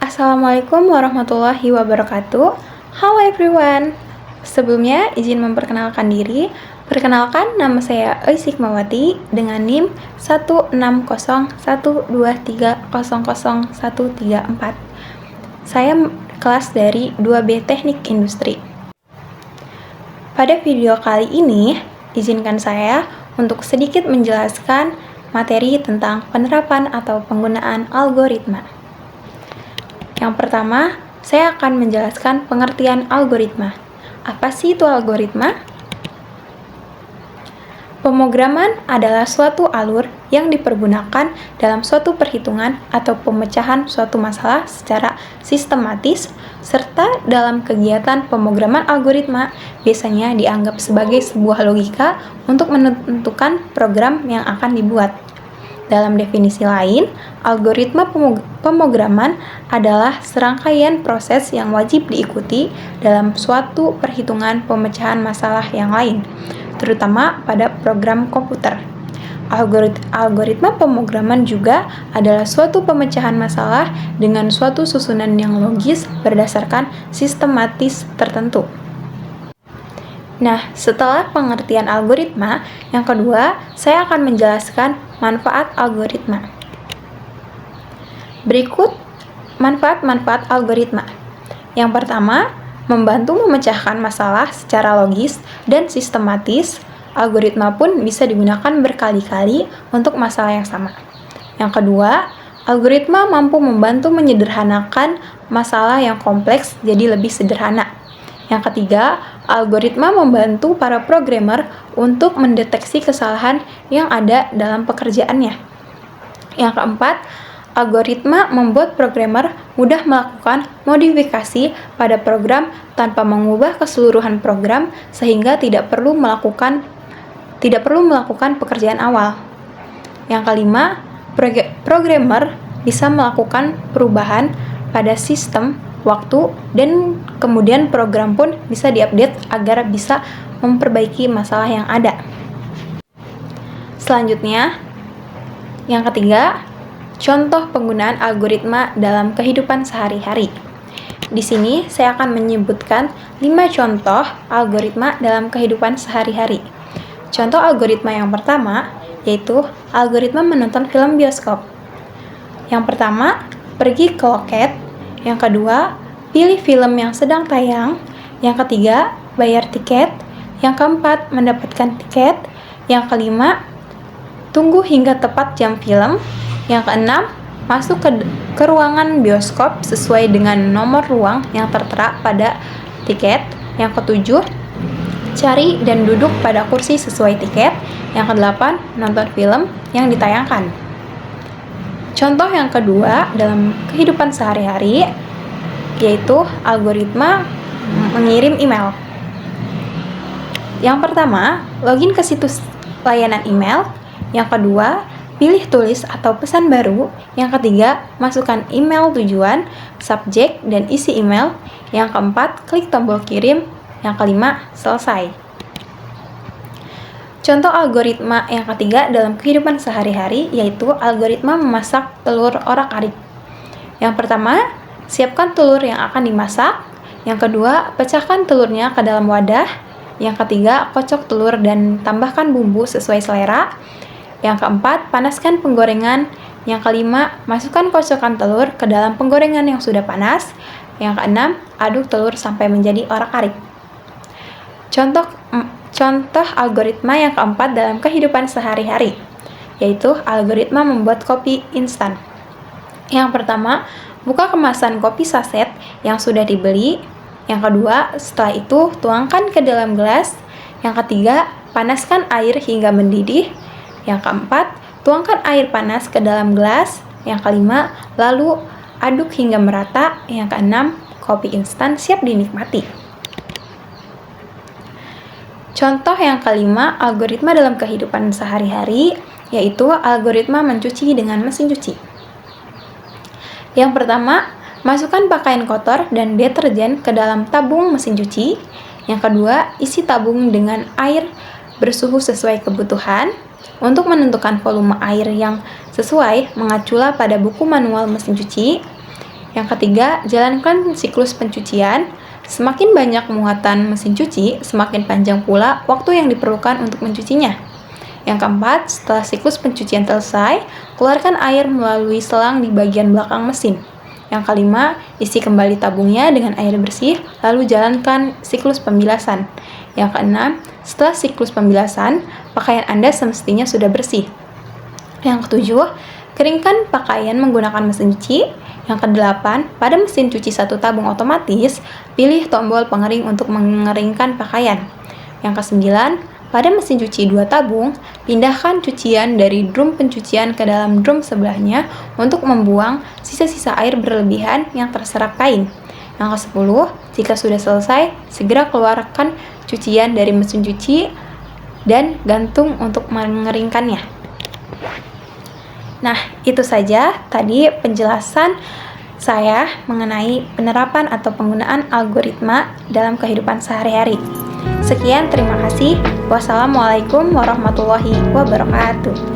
Assalamualaikum warahmatullahi wabarakatuh. Halo everyone. Sebelumnya izin memperkenalkan diri. Perkenalkan, nama saya Eis Hikmawati dengan NIM 16012300134. Saya kelas dari 2B Teknik Industri. Pada video kali ini, izinkan saya untuk sedikit menjelaskan materi tentang penerapan atau penggunaan algoritma. Yang pertama, saya akan menjelaskan pengertian algoritma. Apa sih itu algoritma? Pemrograman adalah suatu alur yang dipergunakan dalam suatu perhitungan atau pemecahan suatu masalah secara sistematis, serta dalam kegiatan pemrograman algoritma biasanya dianggap sebagai sebuah logika untuk menentukan program yang akan dibuat. Dalam definisi lain, algoritma pemrograman adalah serangkaian proses yang wajib diikuti dalam suatu perhitungan pemecahan masalah yang lain, terutama pada program komputer. Algoritma pemrograman juga adalah suatu pemecahan masalah dengan suatu susunan yang logis berdasarkan sistematis tertentu. Nah, setelah pengertian algoritma, yang kedua, saya akan menjelaskan manfaat algoritma. Berikut manfaat-manfaat algoritma. Yang pertama, membantu memecahkan masalah secara logis dan sistematis. Algoritma pun bisa digunakan berkali-kali untuk masalah yang sama. Yang kedua, algoritma mampu membantu menyederhanakan masalah yang kompleks jadi lebih sederhana. Yang ketiga, algoritma membantu para programmer untuk mendeteksi kesalahan yang ada dalam pekerjaannya. Yang keempat, algoritma membuat programmer mudah melakukan modifikasi pada program tanpa mengubah keseluruhan program sehingga tidak perlu melakukan pekerjaan awal. Yang kelima, programmer bisa melakukan perubahan pada sistem waktu, dan kemudian program pun bisa diupdate agar bisa memperbaiki masalah yang ada. Selanjutnya, yang ketiga, contoh penggunaan algoritma dalam kehidupan sehari-hari. Di sini saya akan menyebutkan 5 contoh algoritma dalam kehidupan sehari-hari. Contoh algoritma yang pertama yaitu algoritma menonton film bioskop. Yang pertama, pergi ke loket. Yang kedua, pilih film yang sedang tayang. Yang ketiga, bayar tiket. Yang keempat, mendapatkan tiket. Yang kelima, tunggu hingga tepat jam film. Yang keenam, masuk ke ruangan bioskop sesuai dengan nomor ruang yang tertera pada tiket. Yang ketujuh, cari dan duduk pada kursi sesuai tiket. Yang kedelapan, nonton film yang ditayangkan. Contoh yang kedua dalam kehidupan sehari-hari yaitu algoritma mengirim email. Yang pertama, login ke situs layanan email. Yang kedua, pilih tulis atau pesan baru. Yang ketiga, masukkan email tujuan, subjek, dan isi email. Yang keempat, klik tombol kirim. Yang kelima, selesai. Contoh algoritma yang ketiga dalam kehidupan sehari-hari yaitu algoritma memasak telur orak-arik. Yang pertama, siapkan telur yang akan dimasak. Yang kedua, pecahkan telurnya ke dalam wadah. Yang ketiga, kocok telur dan tambahkan bumbu sesuai selera. Yang keempat, panaskan penggorengan. Yang kelima, masukkan kocokan telur ke dalam penggorengan yang sudah panas. Yang keenam, aduk telur sampai menjadi orak-arik. Contoh algoritma yang keempat dalam kehidupan sehari-hari, yaitu algoritma membuat kopi instan. Yang pertama, buka kemasan kopi saset yang sudah dibeli. Yang kedua, setelah itu tuangkan ke dalam gelas. Yang ketiga, panaskan air hingga mendidih. Yang keempat, tuangkan air panas ke dalam gelas. Yang kelima, lalu aduk hingga merata. Yang keenam, kopi instan siap dinikmati. Contoh yang kelima, algoritma dalam kehidupan sehari-hari, yaitu algoritma mencuci dengan mesin cuci. Yang pertama, masukkan pakaian kotor dan deterjen ke dalam tabung mesin cuci. Yang kedua, isi tabung dengan air bersuhu sesuai kebutuhan. Untuk menentukan volume air yang sesuai, mengaculah pada buku manual mesin cuci. Yang ketiga, jalankan siklus pencucian. Semakin banyak muatan mesin cuci, semakin panjang pula waktu yang diperlukan untuk mencucinya. Yang keempat, setelah siklus pencucian selesai, keluarkan air melalui selang di bagian belakang mesin. Yang kelima, isi kembali tabungnya dengan air bersih, lalu jalankan siklus pembilasan. Yang keenam, setelah siklus pembilasan, pakaian Anda semestinya sudah bersih. Yang ketujuh, keringkan pakaian menggunakan mesin cuci. Yang kedelapan, pada mesin cuci satu tabung otomatis, pilih tombol pengering untuk mengeringkan pakaian. Yang kesembilan, pada mesin cuci 2 tabung, pindahkan cucian dari drum pencucian ke dalam drum sebelahnya untuk membuang sisa-sisa air berlebihan yang terserap kain. Yang ke-10, jika sudah selesai, segera keluarkan cucian dari mesin cuci dan gantung untuk mengeringkannya. Nah, itu saja tadi penjelasan saya mengenai penerapan atau penggunaan algoritma dalam kehidupan sehari-hari. Sekian, terima kasih. Wassalamualaikum warahmatullahi wabarakatuh.